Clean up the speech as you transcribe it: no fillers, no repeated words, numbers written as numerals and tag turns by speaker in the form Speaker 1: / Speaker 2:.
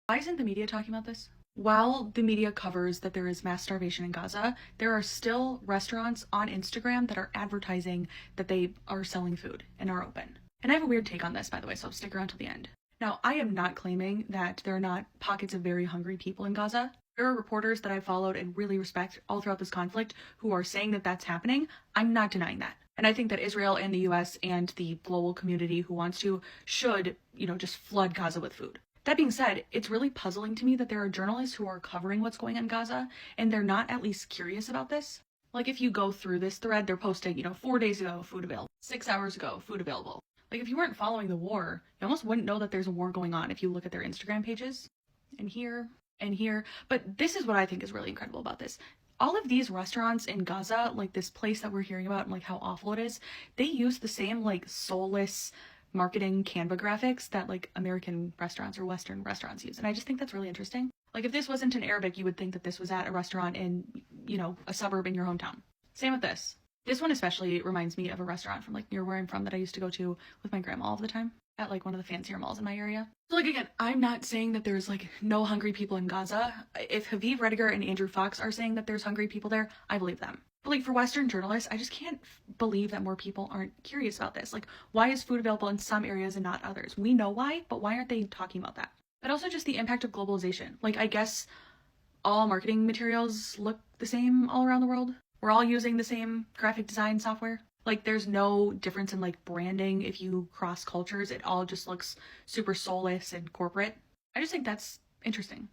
Speaker 1: Why isn't the media talking about this? While the media covers that there is mass starvation in Gaza, there are still restaurants on Instagram that are advertising that they are selling food and are open. And I have a weird take on this, by the way, so stick around till the end. Now, I am not claiming that there are not pockets of very hungry people in Gaza. There are reporters that I've followed and really respect all throughout this conflict who are saying that that's happening. I'm not denying that. And I think that Israel and the US and the global community who wants to should, just flood Gaza with food. That being said, it's really puzzling to me that there are journalists who are covering what's going on in Gaza and they're not at least curious about this. Like if you go through this thread, they're posting, 4 days ago, food available. 6 hours ago, food available. Like if you weren't following the war, you almost wouldn't know that there's a war going on if you look at their Instagram pages. And here, and here. But this is what I think is really incredible about this. All of these restaurants in Gaza, like this place that we're hearing about and like how awful it is, they use the same like soulless marketing Canva graphics that like American restaurants or Western restaurants use. And I just think that's really interesting. Like if this wasn't in Arabic, you would think that this was at a restaurant in, a suburb in your hometown. Same with this. This one especially reminds me of a restaurant from like near where I'm from that I used to go to with my grandma all the time at like one of the fancier malls in my area. So like again, I'm not saying that there's like no hungry people in Gaza. If Haviv Rediger and Andrew Fox are saying that there's hungry people there, I believe them. But like for Western journalists, I just can't believe that more people aren't curious about this. Like why is food available in some areas and not others? We know why, but why aren't they talking about that? But also just the impact of globalization. Like I guess all marketing materials look the same all around the world. We're all using the same graphic design software. Like there's no difference in like branding if you cross cultures. It all just looks super soulless and corporate. I just think that's interesting.